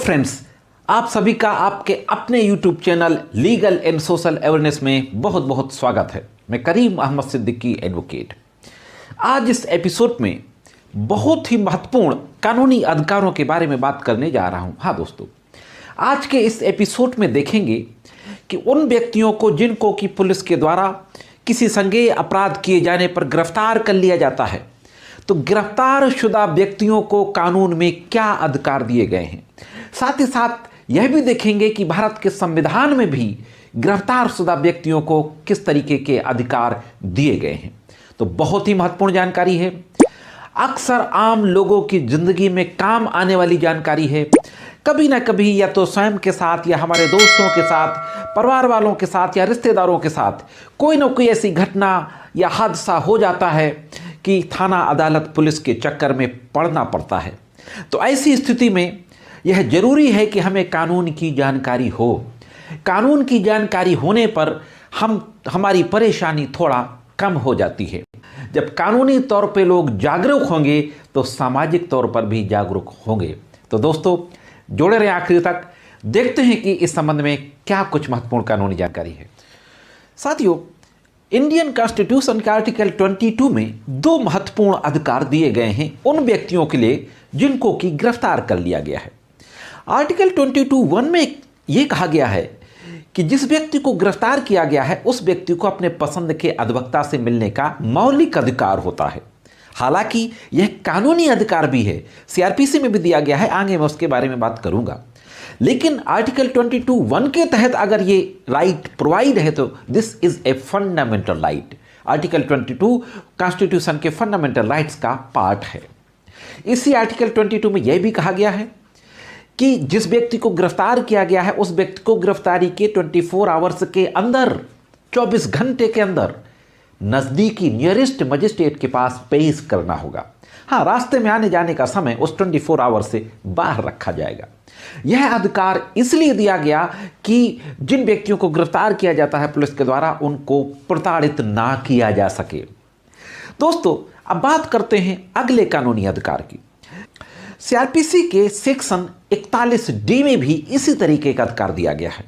Friends, आप सभी का आपके अपने YouTube channel legal and social awareness में बहुत बहुत स्वागत है। मैं करीम अहमद सिद्दीकी एडवोकेट। आज इस एपिसोड में बहुत ही महत्वपूर्ण कानूनी अधिकारों के बारे में बात करने जा रहा हूं। हाँ दोस्तों, आज के इस एपिसोड में देखेंगे कि उन व्यक्तियों को जिनको कि पुलिस के द्वारा किसी संज्ञेय अपराध किए जाने पर गिरफ्तार कर लिया जाता है, तो गिरफ्तार शुदा व्यक्तियों को कानून में क्या अधिकार दिए गए हैं। साथ ही साथ यह भी देखेंगे कि भारत के संविधान में भी गिरफ्तार शुदा व्यक्तियों को किस तरीके के अधिकार दिए गए हैं। तो बहुत ही महत्वपूर्ण जानकारी है, अक्सर आम लोगों की जिंदगी में काम आने वाली जानकारी है। कभी ना कभी या तो स्वयं के साथ या हमारे दोस्तों के साथ, परिवार वालों के साथ या रिश्तेदारों के साथ कोई ना कोई ऐसी घटना या हादसा हो जाता है कि थाना अदालत पुलिस के चक्कर में पड़ना पड़ता है। तो ऐसी स्थिति में यह जरूरी है कि हमें कानून की जानकारी हो। कानून की जानकारी होने पर हमारी परेशानी थोड़ा कम हो जाती है। जब कानूनी तौर पे लोग जागरूक होंगे तो सामाजिक तौर पर भी जागरूक होंगे। तो दोस्तों, जुड़े रहें आखिर तक, देखते हैं कि इस संबंध में क्या कुछ महत्वपूर्ण कानूनी जानकारी है। साथियों, इंडियन कॉन्स्टिट्यूशन के आर्टिकल 22 में दो महत्वपूर्ण अधिकार दिए गए हैं उन व्यक्तियों के लिए जिनको कि गिरफ्तार कर लिया गया है। आर्टिकल 22(1) में यह कहा गया है कि जिस व्यक्ति को गिरफ्तार किया गया है उस व्यक्ति को अपने पसंद के अधिवक्ता से मिलने का मौलिक अधिकार होता है। हालांकि यह कानूनी अधिकार भी है, सीआरपीसी में भी दिया गया है, आगे मैं उसके बारे में बात करूंगा। लेकिन आर्टिकल 22(1) के तहत अगर ये राइट प्रोवाइड है तो this is a fundamental right. Article 22 constitution के फंडामेंटल राइट्स का पार्ट है। इसी आर्टिकल 22 में यह भी कहा गया है कि जिस व्यक्ति को गिरफ्तार किया गया है उस व्यक्ति को गिरफ्तारी के 24 आवर्स के अंदर, 24 घंटे के अंदर नजदीकी नियरेस्ट मजिस्ट्रेट के पास पेश करना होगा। हाँ, रास्ते में आने जाने का समय उस 24 आवर्स से बाहर रखा जाएगा। यह अधिकार इसलिए दिया गया कि जिन व्यक्तियों को गिरफ्तार किया जाता है पुलिस के द्वारा उनको प्रताड़ित ना किया जा सके। दोस्तों, अब बात करते हैं अगले कानूनी अधिकार की। सीआरपीसी के सेक्शन 41D में भी इसी तरीके का अधिकार दिया गया है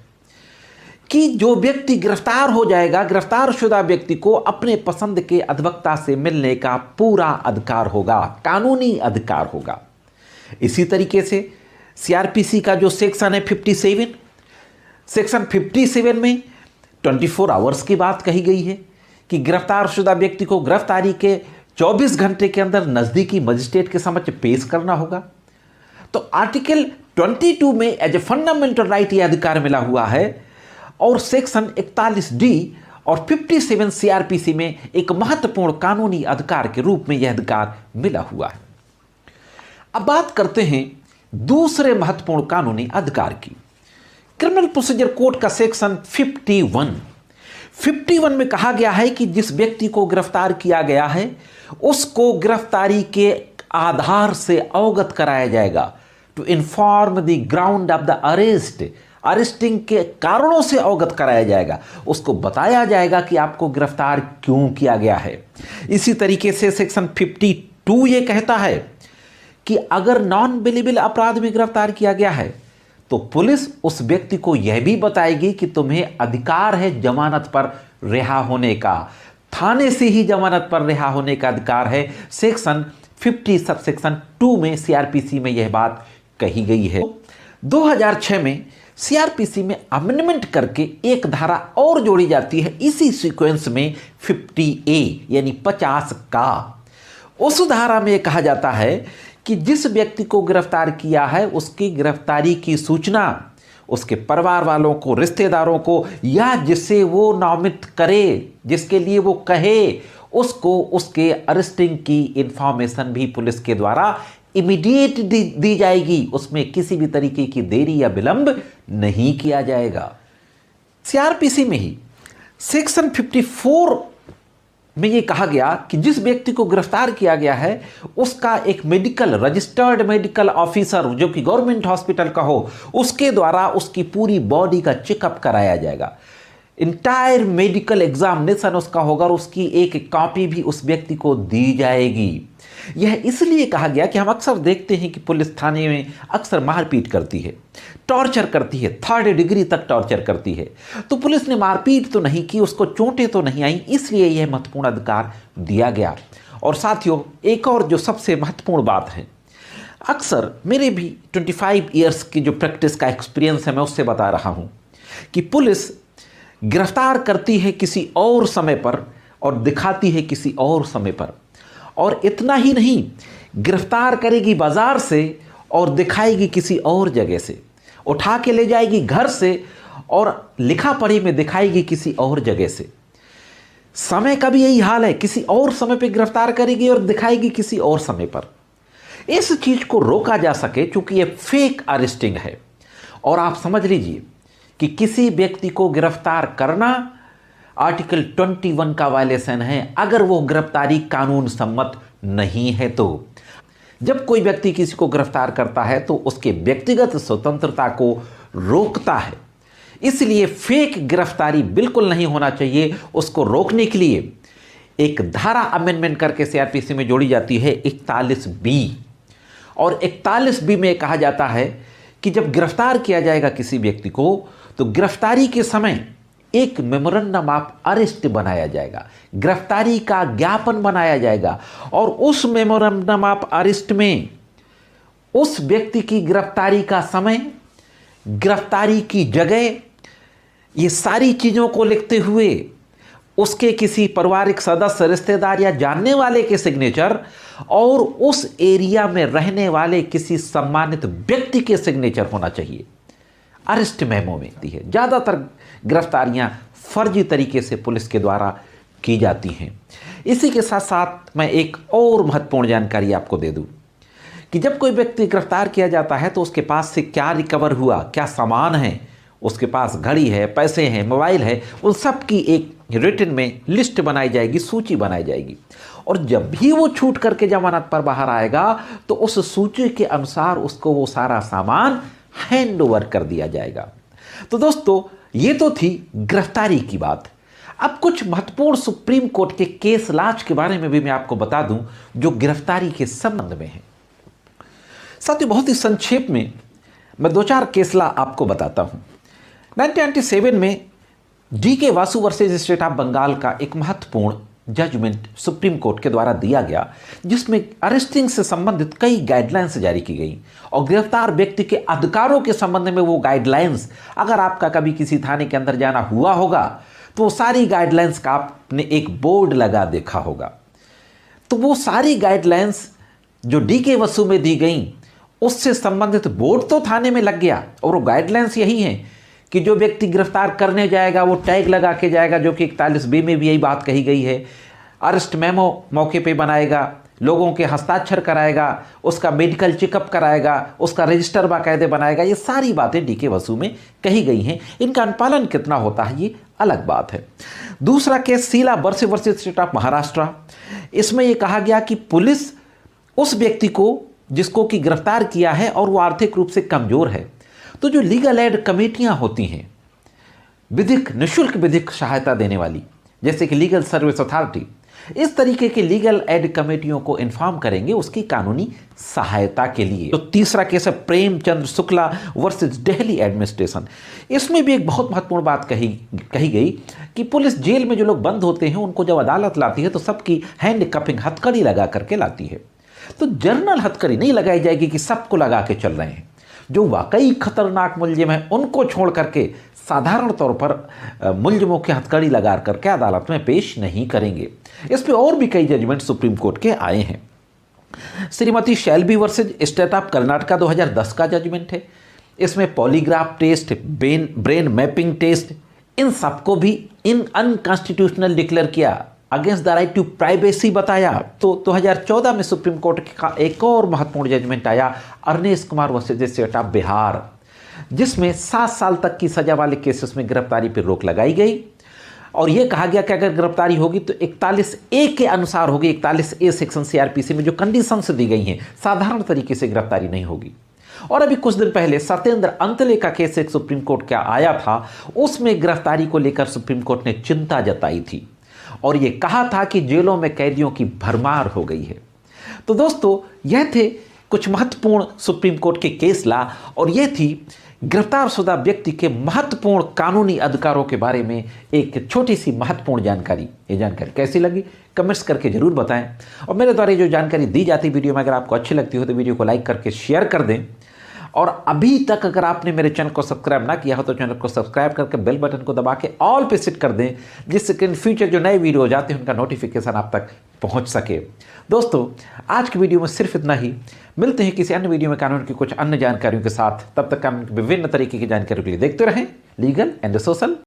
कि जो व्यक्ति गिरफ्तार हो जाएगा, गिरफ्तार शुदा व्यक्ति को अपने पसंद के अधिवक्ता से मिलने का पूरा अधिकार होगा, कानूनी अधिकार होगा। इसी तरीके से सीआरपीसी का जो सेक्शन है 57, सेक्शन 57 में 24 आवर्स की बात कही गई है कि गिरफ्तार शुदा व्यक्ति को गिरफ्तारी के 24 घंटे के अंदर नजदीकी मजिस्ट्रेट के समक्ष पेश करना होगा। तो आर्टिकल 22 में एज ए फंडामेंटल राइट यह अधिकार मिला हुआ है और सेक्शन 41D और 57 सीआरपीसी में एक महत्वपूर्ण कानूनी अधिकार के रूप में यह अधिकार मिला हुआ है। अब बात करते हैं दूसरे महत्वपूर्ण कानूनी अधिकार की। क्रिमिनल प्रोसीजर कोड का सेक्शन 51 में कहा गया है कि जिस व्यक्ति को गिरफ्तार किया गया है उसको गिरफ्तारी के आधार से अवगत कराया जाएगा। To inform the ground of the arrest, arresting के कारणों से अवगत कराया जाएगा। उसको बताया जाएगा कि आपको गिरफ्तार क्यों किया गया है। इसी तरीके से सेक्शन 52 ये कहता है कि अगर नॉन बेलेबल अपराध में गिरफ्तार किया गया है तो पुलिस उस व्यक्ति को यह भी बताएगी कि तुम्हें अधिकार है जमानत पर रिहा होने का, थाने से ही जमानत पर रिहा होने का अधिकार है। सेक्शन 50 सबसेक्शन 2 में सीआरपीसी में यह बात कही गई है। 2006 में सीआरपीसी में अमेंडमेंट करके एक धारा और जोड़ी जाती है इसी सीक्वेंस में 50A यानी 50 का। उस धारा में कहा जाता है कि जिस व्यक्ति को गिरफ्तार किया है उसकी गिरफ्तारी की सूचना उसके परिवार वालों को, रिश्तेदारों को या जिसे वो नामित करे, जिसके लिए वो कहे, उसको उसके अरेस्टिंग की इंफॉर्मेशन भी पुलिस के द्वारा इमीडिएट दी जाएगी। उसमें किसी भी तरीके की देरी या विलंब नहीं किया जाएगा। सीआरपीसी में ही सेक्शन 54 में ये कहा गया कि जिस व्यक्ति को गिरफ्तार किया गया है उसका एक मेडिकल, रजिस्टर्ड मेडिकल ऑफिसर जो कि गवर्नमेंट हॉस्पिटल का हो, उसके द्वारा उसकी पूरी बॉडी का चेकअप कराया जाएगा। इंटायर मेडिकल एग्जामिनेशन उसका होगा और उसकी एक कॉपी भी उस व्यक्ति को दी जाएगी। यह इसलिए कहा गया कि हम अक्सर देखते हैं कि पुलिस थाने में अक्सर मारपीट करती है, टॉर्चर करती है, 3rd डिग्री तक टॉर्चर करती है। तो पुलिस ने मारपीट तो नहीं की, उसको चोटें तो नहीं आई, इसलिए यह महत्वपूर्ण अधिकार दिया गया। और साथियों, एक और जो सबसे महत्वपूर्ण बात है, अक्सर मेरे भी 25 ईयर्स की जो प्रैक्टिस का एक्सपीरियंस है, मैं उससे बता रहा हूँ कि पुलिस गिरफ्तार करती है किसी और समय पर और दिखाती है किसी और समय पर। और इतना ही नहीं, गिरफ्तार करेगी बाजार से और दिखाएगी किसी और जगह से, उठा के ले जाएगी घर से और लिखा पढ़ी में दिखाएगी किसी और जगह से। समय का भी यही हाल है, किसी और समय पे गिरफ्तार करेगी और दिखाएगी किसी और समय पर। इस चीज को रोका जा सके, क्योंकि ये फेक अरेस्टिंग है। और आप समझ लीजिए कि किसी व्यक्ति को गिरफ्तार करना आर्टिकल 21 का वायलेशन है, अगर वो गिरफ्तारी कानून सम्मत नहीं है। तो जब कोई व्यक्ति किसी को गिरफ्तार करता है तो उसके व्यक्तिगत स्वतंत्रता को रोकता है। इसलिए फेक गिरफ्तारी बिल्कुल नहीं होना चाहिए। उसको रोकने के लिए एक धारा अमेंडमेंट करके सीआरपीसी में जोड़ी जाती है 41B। और 41B में कहा जाता है कि जब गिरफ्तार किया जाएगा किसी व्यक्ति को, तो गिरफ्तारी के समय एक मेमोरेंडम ऑफ अरेस्ट बनाया जाएगा, गिरफ्तारी का ज्ञापन बनाया जाएगा। और उस मेमोरेंडम ऑफ अरेस्ट में उस व्यक्ति की गिरफ्तारी का समय, गिरफ्तारी की जगह, ये सारी चीज़ों को लिखते हुए उसके किसी पारिवारिक सदस्य, रिश्तेदार या जानने वाले के सिग्नेचर और उस एरिया में रहने वाले किसी सम्मानित व्यक्ति के सिग्नेचर होना चाहिए। अरेस्ट मेमो में दी है। ज़्यादातर गिरफ्तारियां फर्जी तरीके से पुलिस के द्वारा की जाती हैं। इसी के साथ साथ मैं एक और महत्वपूर्ण जानकारी आपको दे दूं कि जब कोई व्यक्ति गिरफ्तार किया जाता है तो उसके पास से क्या रिकवर हुआ, क्या सामान है, उसके पास घड़ी है, पैसे हैं, मोबाइल है, उन सब की एक रिटन में लिस्ट बनाई जाएगी, सूची बनाई जाएगी। और जब भी वो छूट करके जमानत पर बाहर आएगा तो उस सूची के अनुसार उसको वो सारा सामान हैंड ओवर कर दिया जाएगा। तो दोस्तों, ये तो थी गिरफ्तारी की बात। अब कुछ महत्वपूर्ण सुप्रीम कोर्ट के केस लाज के बारे में भी मैं आपको बता दूं जो गिरफ्तारी के संबंध में है। साथियों, बहुत ही संक्षेप में मैं 2-4 केस ला आपको बताता हूं। 1997 में DK Basu versus state of Bengal का एक महत्वपूर्ण जजमेंट सुप्रीम कोर्ट के द्वारा दिया गया, जिसमें अरेस्टिंग से संबंधित कई गाइडलाइंस जारी की गई और गिरफ्तार व्यक्ति के अधिकारों के संबंध में वो गाइडलाइंस, अगर आपका कभी किसी थाने के अंदर जाना हुआ होगा तो वो सारी गाइडलाइंस का आपने एक बोर्ड लगा देखा होगा। तो वो सारी गाइडलाइंस जो DK वासु में दी गई, उससे संबंधित बोर्ड तो थाने में लग गया। और वो गाइडलाइंस यही है कि जो व्यक्ति गिरफ्तार करने जाएगा वो टैग लगा के जाएगा, जो कि 41B में भी यही बात कही गई है। अरेस्ट मेमो मौके पे बनाएगा, लोगों के हस्ताक्षर कराएगा, उसका मेडिकल चेकअप कराएगा, उसका रजिस्टर बाकायदे बनाएगा। ये सारी बातें DK वासु में कही गई हैं। इनका अनुपालन कितना होता है ये अलग बात है। दूसरा केस शीला बरसे वर्सेस स्टेट ऑफ महाराष्ट्र। इसमें यह कहा गया कि पुलिस उस व्यक्ति को जिसको कि गिरफ्तार किया है और वो आर्थिक रूप से कमजोर है, तो जो लीगल एड कमेटियां होती हैं, निःशुल्क विधिक सहायता देने वाली, जैसे कि लीगल सर्विस अथॉरिटी, इस तरीके की लीगल एड कमेटियों को इन्फॉर्म करेंगे उसकी कानूनी सहायता के लिए। तो तीसरा केस है प्रेमचंद्र शुक्ला वर्सेस दिल्ली एडमिनिस्ट्रेशन। इसमें भी एक बहुत महत्वपूर्ण बात कही गई कि पुलिस जेल में जो लोग बंद होते हैं उनको जब अदालत लाती है तो सबकी हैंड कपिंग, हथकड़ी लगा करके लाती है। तो जर्नल हथकड़ी नहीं लगाई जाएगी कि सबको लगा के चल रहे हैं। जो वाकई खतरनाक मुलजिम है उनको छोड़ करके साधारण तौर पर मुलजिमों की हथकड़ी लगा करके अदालत में पेश नहीं करेंगे। इस पे और भी कई जजमेंट सुप्रीम कोर्ट के आए हैं। Shrimati Selvi versus state of Karnataka 2010 का जजमेंट है। इसमें polygraph test, brain mapping test, इन सबको भी अनकॉन्स्टिट्यूशनल डिक्लेयर किया, against the right to privacy बताया। तो 2014 में सुप्रीम कोर्ट का एक और महत्वपूर्ण जजमेंट आया, Arnesh Kumar versus state of Bihar, जिसमें 7 साल तक की सजा वाले केसेस में गिरफ्तारी पर रोक लगाई गई और यह कहा गया कि अगर गिरफ्तारी होगी तो 41A के अनुसार होगी। 41A सेक्शन CRPC में जो कंडीशंस दी गई हैं, साधारण तरीके से गिरफ्तारी नहीं होगी। और अभी कुछ दिन पहले सत्येंद्र अंतले का केस एक सुप्रीम कोर्ट का आया था, उसमें गिरफ्तारी को लेकर सुप्रीम कोर्ट ने चिंता जताई थी और ये कहा था कि जेलों में कैदियों की भरमार हो गई है। तो दोस्तों, यह थे कुछ महत्वपूर्ण सुप्रीम कोर्ट के केस ला और यह थी गिरफ्तारशुदा व्यक्ति के महत्वपूर्ण कानूनी अधिकारों के बारे में एक छोटी सी महत्वपूर्ण जानकारी। ये जानकारी कैसी लगी कमेंट्स करके जरूर बताएं और मेरे द्वारा जो जानकारी दी जाती वीडियो में अगर आपको अच्छी लगती हो तो वीडियो को लाइक करके शेयर कर दें। और अभी तक अगर आपने मेरे चैनल को सब्सक्राइब ना किया हो तो चैनल को सब्सक्राइब करके बेल बटन को दबा के ऑल पे सेट कर दें, जिससे कि इन फ्यूचर जो नए वीडियो जाते हैं उनका नोटिफिकेशन आप तक पहुंच सके। दोस्तों, आज की वीडियो में सिर्फ इतना ही। मिलते हैं किसी अन्य वीडियो में कानून की कुछ अन्य जानकारियों के साथ। तब तक कानून की विभिन्न तरीके की जानकारियों के लिए देखते रहें लीगल एंड सोशल।